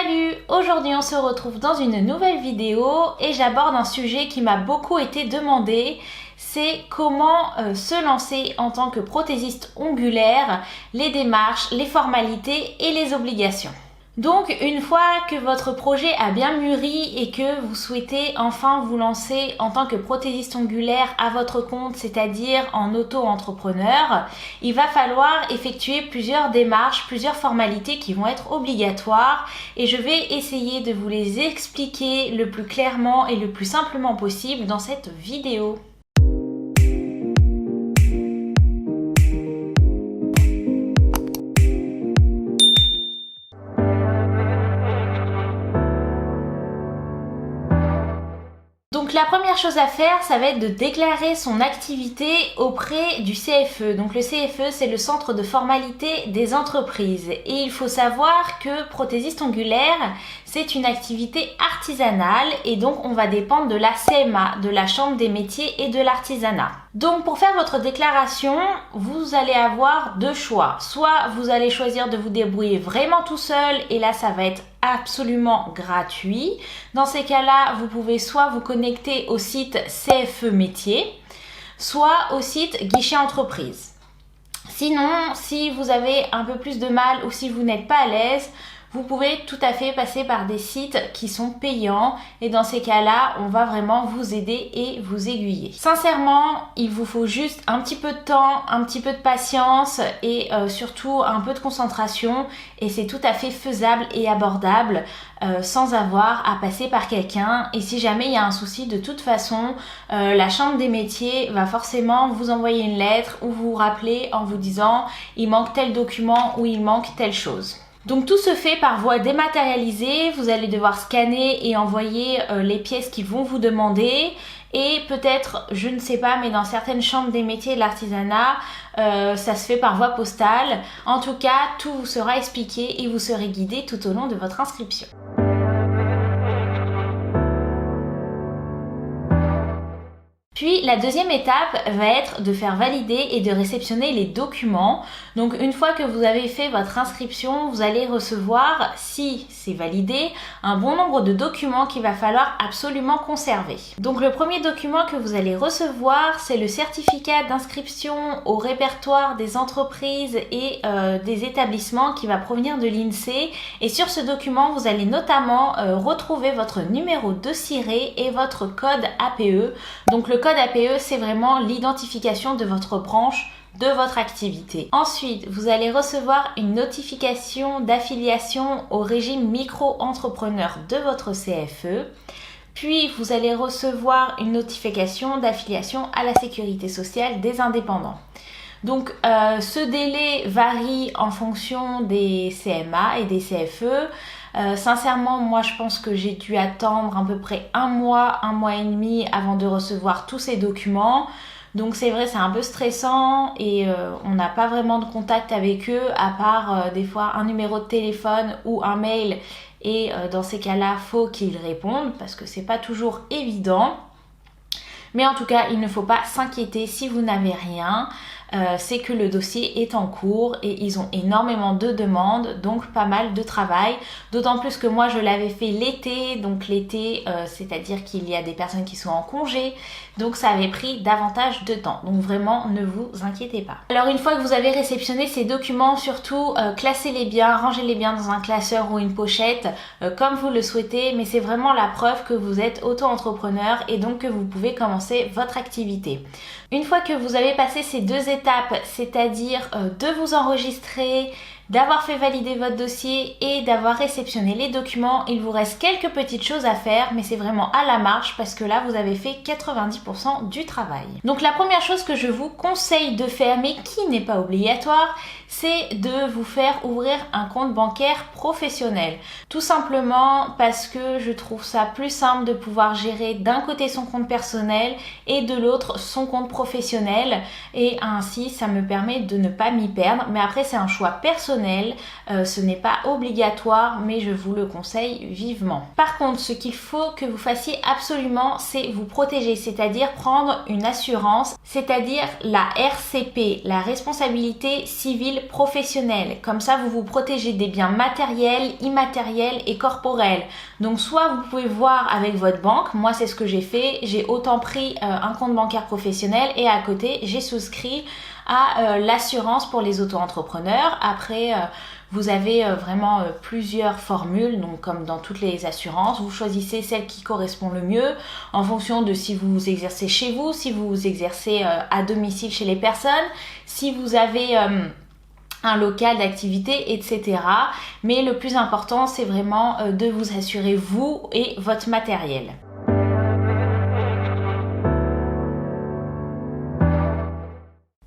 Salut! Aujourd'hui on se retrouve dans une nouvelle vidéo et j'aborde un sujet qui m'a beaucoup été demandé. C'est comment se lancer en tant que prothésiste ongulaire, les démarches, les formalités et les obligations. Donc une fois que votre projet a bien mûri et que vous souhaitez enfin vous lancer en tant que prothésiste ongulaire à votre compte, c'est-à-dire en auto-entrepreneur, il va falloir effectuer plusieurs démarches, plusieurs formalités qui vont être obligatoires et je vais essayer de vous les expliquer le plus clairement et le plus simplement possible dans cette vidéo. Donc la première chose à faire, ça va être de déclarer son activité auprès du CFE. Donc le CFE, c'est le Centre de formalité des entreprises. Et il faut savoir que prothésiste ongulaire, c'est une activité artisanale et donc on va dépendre de la CMA, de la Chambre des métiers et de l'artisanat. Donc pour faire votre déclaration, vous allez avoir deux choix. Soit vous allez choisir de vous débrouiller vraiment tout seul et là ça va être absolument gratuit. Dans ces cas-là, vous pouvez soit vous connecter au site CFE Métiers, soit au site Guichet Entreprise. Sinon, si vous avez un peu plus de mal ou si vous n'êtes pas à l'aise, vous pouvez tout à fait passer par des sites qui sont payants et dans ces cas-là, on va vraiment vous aider et vous aiguiller. Sincèrement, il vous faut juste un petit peu de temps, un petit peu de patience et surtout un peu de concentration et c'est tout à fait faisable et abordable sans avoir à passer par quelqu'un. Et si jamais il y a un souci, de toute façon, la Chambre des métiers va forcément vous envoyer une lettre ou vous rappeler en vous disant il manque tel document ou il manque telle chose. Donc tout se fait par voie dématérialisée, vous allez devoir scanner et envoyer les pièces qu'ils vont vous demander et peut-être, je ne sais pas, mais dans certaines chambres des métiers et de l'artisanat, ça se fait par voie postale. En tout cas, tout vous sera expliqué et vous serez guidé tout au long de votre inscription. Puis la deuxième étape va être de faire valider et de réceptionner les documents. Donc une fois que vous avez fait votre inscription, vous allez recevoir, si c'est validé, un bon nombre de documents qu'il va falloir absolument conserver. Donc le premier document que vous allez recevoir, c'est le certificat d'inscription au répertoire des entreprises et des établissements qui va provenir de l'INSEE. Et sur ce document, vous allez notamment retrouver votre numéro de ciré et votre code APE. Donc le code APE, c'est vraiment l'identification de votre branche, de votre activité. Ensuite, vous allez recevoir une notification d'affiliation au régime micro-entrepreneur de votre CFE. Puis, vous allez recevoir une notification d'affiliation à la sécurité sociale des indépendants. Donc, ce délai varie en fonction des CMA et des CFE. Sincèrement, moi je pense que j'ai dû attendre à peu près un mois et demi avant de recevoir tous ces documents. Donc c'est vrai, c'est un peu stressant et on n'a pas vraiment de contact avec eux à part des fois un numéro de téléphone ou un mail et dans ces cas-là, faut qu'ils répondent parce que c'est pas toujours évident. Mais en tout cas, il ne faut pas s'inquiéter si vous n'avez rien. C'est que le dossier est en cours et ils ont énormément de demandes, donc pas mal de travail. D'autant plus que moi je l'avais fait l'été, donc l'été c'est-à-dire qu'il y a des personnes qui sont en congé, donc ça avait pris davantage de temps. Donc vraiment ne vous inquiétez pas. Alors une fois que vous avez réceptionné ces documents, surtout classez-les bien, rangez-les bien dans un classeur ou une pochette comme vous le souhaitez, mais c'est vraiment la preuve que vous êtes auto-entrepreneur et donc que vous pouvez commencer votre activité. Une fois que vous avez passé ces deux étapes, c'est-à-dire de vous enregistrer, d'avoir fait valider votre dossier et d'avoir réceptionné les documents, il vous reste quelques petites choses à faire, mais c'est vraiment à la marge parce que là, vous avez fait 90% du travail. Donc la première chose que je vous conseille de faire, mais qui n'est pas obligatoire, c'est de vous faire ouvrir un compte bancaire professionnel. Tout simplement parce que je trouve ça plus simple de pouvoir gérer d'un côté son compte personnel et de l'autre son compte professionnel et ainsi ça me permet de ne pas m'y perdre. Mais après c'est un choix personnel personnel, ce n'est pas obligatoire, mais je vous le conseille vivement. Par contre, ce qu'il faut que vous fassiez absolument, c'est vous protéger, c'est-à-dire prendre une assurance, c'est-à-dire la RCP, la responsabilité civile professionnelle. Comme ça, vous vous protégez des biens matériels, immatériels et corporels. Donc soit vous pouvez voir avec votre banque, moi c'est ce que j'ai fait, j'ai autant pris un compte bancaire professionnel et à côté j'ai souscrit à l'assurance pour les auto-entrepreneurs. Après, vous avez vraiment plusieurs formules, donc comme dans toutes les assurances, vous choisissez celle qui correspond le mieux en fonction de si vous exercez chez vous, si vous exercez à domicile chez les personnes, si vous avez un local d'activité, etc. Mais le plus important, c'est vraiment de vous assurer vous et votre matériel.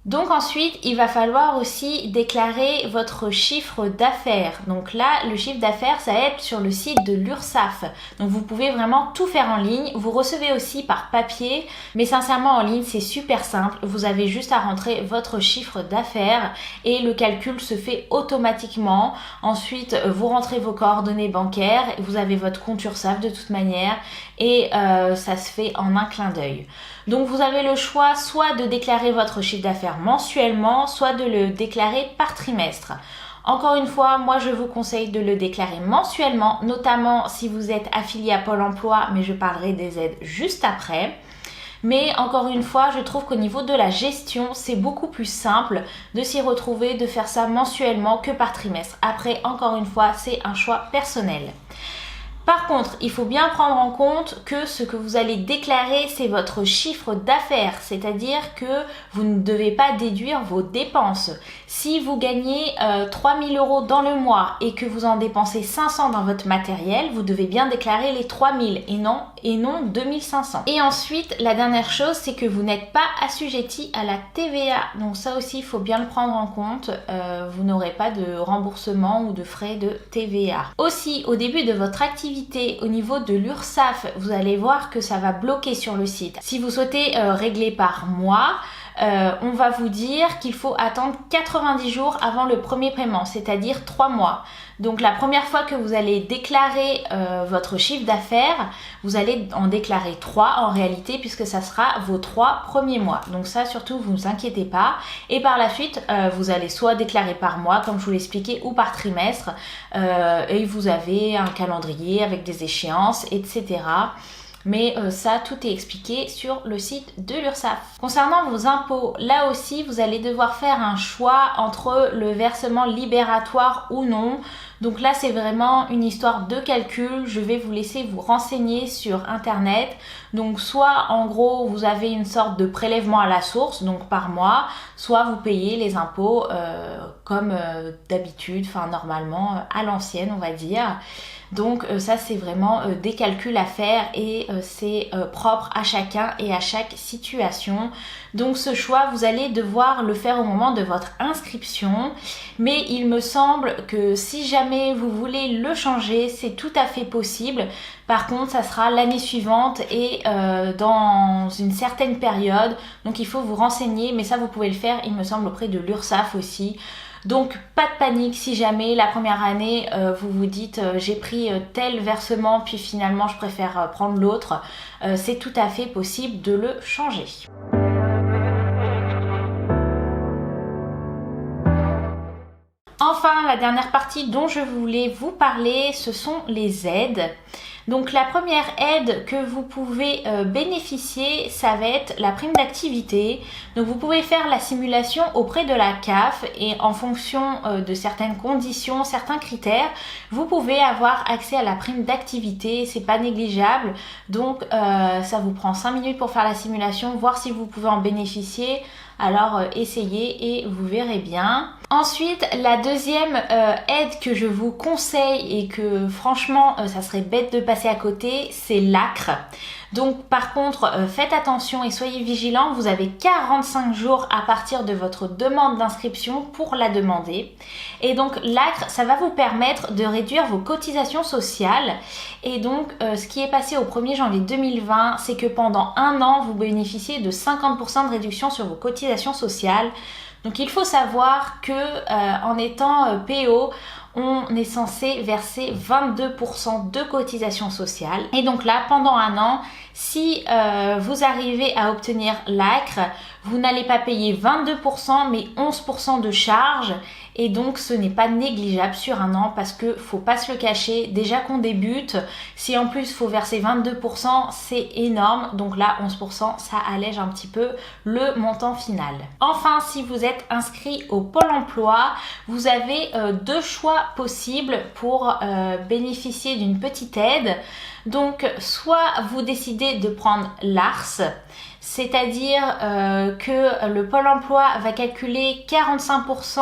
Donc ensuite, il va falloir aussi déclarer votre chiffre d'affaires. Donc là, le chiffre d'affaires, ça va être sur le site de l'URSSAF. Donc vous pouvez vraiment tout faire en ligne. Vous recevez aussi par papier, mais sincèrement en ligne, c'est super simple. Vous avez juste à rentrer votre chiffre d'affaires et le calcul se fait automatiquement. Ensuite, vous rentrez vos coordonnées bancaires, vous avez votre compte URSSAF de toute manière et ça se fait en un clin d'œil. Donc vous avez le choix soit de déclarer votre chiffre d'affaires mensuellement, soit de le déclarer par trimestre. Encore une fois, moi je vous conseille de le déclarer mensuellement, notamment si vous êtes affilié à Pôle emploi, mais je parlerai des aides juste après. Mais encore une fois, je trouve qu'au niveau de la gestion, c'est beaucoup plus simple de s'y retrouver, de faire ça mensuellement que par trimestre. Après, encore une fois, c'est un choix personnel. Par contre, il faut bien prendre en compte que ce que vous allez déclarer, c'est votre chiffre d'affaires, c'est-à-dire que vous ne devez pas déduire vos dépenses. Si vous gagnez 3 000 € dans le mois et que vous en dépensez 500 dans votre matériel, vous devez bien déclarer les 3 000 et non 2 500. Et ensuite, la dernière chose, c'est que vous n'êtes pas assujetti à la TVA. Donc ça aussi, il faut bien le prendre en compte. Vous n'aurez pas de remboursement ou de frais de TVA. Aussi, au début de votre activité, au niveau de l'URSSAF, vous allez voir que ça va bloquer sur le site. Si vous souhaitez régler par mois, on va vous dire qu'il faut attendre 90 jours avant le premier paiement, c'est-à-dire 3 mois. Donc la première fois que vous allez déclarer votre chiffre d'affaires, vous allez en déclarer 3 en réalité puisque ça sera vos 3 premiers mois. Donc ça surtout vous ne vous inquiétez pas. Et par la suite, vous allez soit déclarer par mois comme je vous l'ai expliqué ou par trimestre. Et vous avez un calendrier avec des échéances, etc. Mais ça, tout est expliqué sur le site de l'URSSAF. Concernant vos impôts, là aussi, vous allez devoir faire un choix entre le versement libératoire ou non. Donc là, c'est vraiment une histoire de calcul. Je vais vous laisser vous renseigner sur Internet. Donc soit, en gros, vous avez une sorte de prélèvement à la source, donc par mois, soit vous payez les impôts comme d'habitude, enfin normalement, à l'ancienne, on va dire. Donc ça c'est vraiment des calculs à faire et c'est propre à chacun et à chaque situation. Donc ce choix vous allez devoir le faire au moment de votre inscription. Mais il me semble que si jamais vous voulez le changer, c'est tout à fait possible. Par contre ça sera l'année suivante et dans une certaine période. Donc il faut vous renseigner, mais ça vous pouvez le faire il me semble auprès de l'URSSAF aussi. Donc pas de panique si jamais la première année vous vous dites j'ai pris tel versement puis finalement je préfère prendre l'autre, c'est tout à fait possible de le changer. Enfin, la dernière partie dont je voulais vous parler, ce sont les aides. Donc la première aide que vous pouvez bénéficier, ça va être la prime d'activité. Donc vous pouvez faire la simulation auprès de la CAF et en fonction de certaines conditions, certains critères, vous pouvez avoir accès à la prime d'activité. C'est pas négligeable. Donc ça vous prend 5 minutes pour faire la simulation, voir si vous pouvez en bénéficier. Alors essayez et vous verrez bien. Ensuite, la deuxième aide que je vous conseille et que franchement ça serait bête de passer à côté, c'est l'ACRE. Donc par contre, faites attention et soyez vigilants, vous avez 45 jours à partir de votre demande d'inscription pour la demander. Et donc l'ACRE, ça va vous permettre de réduire vos cotisations sociales. Et donc ce qui est passé au 1er janvier 2020, c'est que pendant un an, vous bénéficiez de 50% de réduction sur vos cotisations sociales. Donc il faut savoir que en étant PO, on est censé verser 22% de cotisation sociale. Et donc là, pendant un an, si vous arrivez à obtenir l'ACRE, vous n'allez pas payer 22% mais 11% de charges. Et donc ce n'est pas négligeable sur un an parce que faut pas se le cacher, déjà qu'on débute, si en plus faut verser 22%, c'est énorme. Donc là 11%, ça allège un petit peu le montant final. Enfin, si vous êtes inscrit au Pôle emploi, vous avez deux choix possibles pour bénéficier d'une petite aide. Donc soit vous décidez de prendre l'ARS, c'est-à-dire que le Pôle emploi va calculer 45%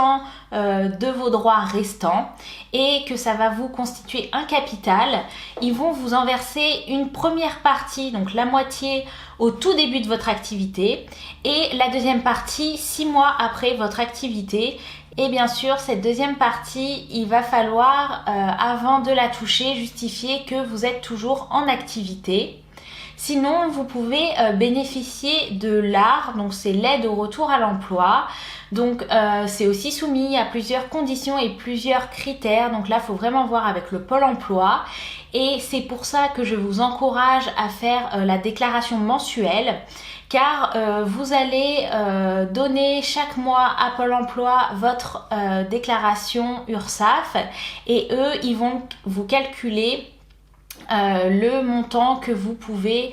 de vos droits restants et que ça va vous constituer un capital. Ils vont vous en verser une première partie, donc la moitié au tout début de votre activité et la deuxième partie 6 mois après votre activité. Et bien sûr, cette deuxième partie, il va falloir, avant de la toucher, justifier que vous êtes toujours en activité. Sinon, vous pouvez bénéficier de l'ARE, donc c'est l'aide au retour à l'emploi. Donc c'est aussi soumis à plusieurs conditions et plusieurs critères. Donc là, il faut vraiment voir avec le Pôle emploi. Et c'est pour ça que je vous encourage à faire la déclaration mensuelle. Car vous allez donner chaque mois à Pôle emploi votre déclaration URSSAF. Et eux, ils vont vous calculer le montant que vous pouvez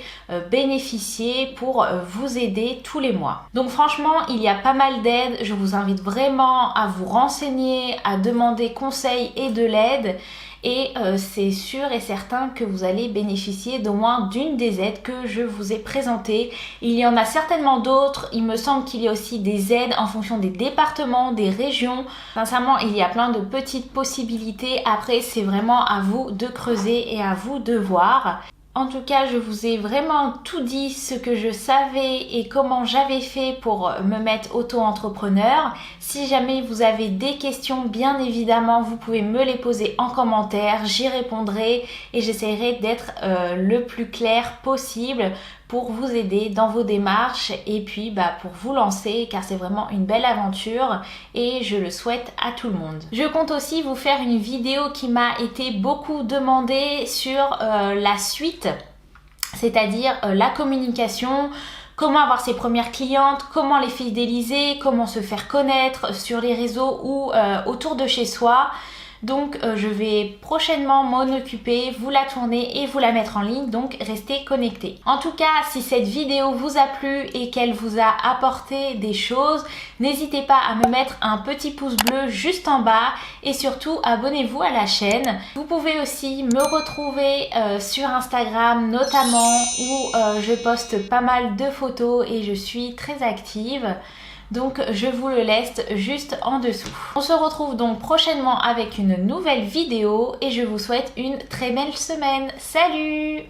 bénéficier pour vous aider tous les mois. Donc franchement, il y a pas mal d'aides. Je vous invite vraiment à vous renseigner, à demander conseil et de l'aide. Et c'est sûr et certain que vous allez bénéficier d'au moins d'une des aides que je vous ai présentées. Il y en a certainement d'autres. Il me semble qu'il y a aussi des aides en fonction des départements, des régions. Sincèrement, il y a plein de petites possibilités. Après, c'est vraiment à vous de creuser et à vous de voir. En tout cas, je vous ai vraiment tout dit ce que je savais et comment j'avais fait pour me mettre auto-entrepreneur. Si jamais vous avez des questions, bien évidemment, vous pouvez me les poser en commentaire. J'y répondrai et j'essaierai d'être le plus clair possible pour vous aider dans vos démarches et puis pour vous lancer car c'est vraiment une belle aventure et je le souhaite à tout le monde. Je compte aussi vous faire une vidéo qui m'a été beaucoup demandée sur la suite, c'est-à-dire la communication. Comment avoir ses premières clientes, comment les fidéliser, comment se faire connaître sur les réseaux ou autour de chez soi. Donc je vais prochainement m'en occuper, vous la tourner et vous la mettre en ligne, donc restez connectés. En tout cas, si cette vidéo vous a plu et qu'elle vous a apporté des choses, n'hésitez pas à me mettre un petit pouce bleu juste en bas et surtout abonnez-vous à la chaîne. Vous pouvez aussi me retrouver sur Instagram notamment où je poste pas mal de photos et je suis très active. Donc je vous le laisse juste en dessous. On se retrouve donc prochainement avec une nouvelle vidéo et je vous souhaite une très belle semaine. Salut!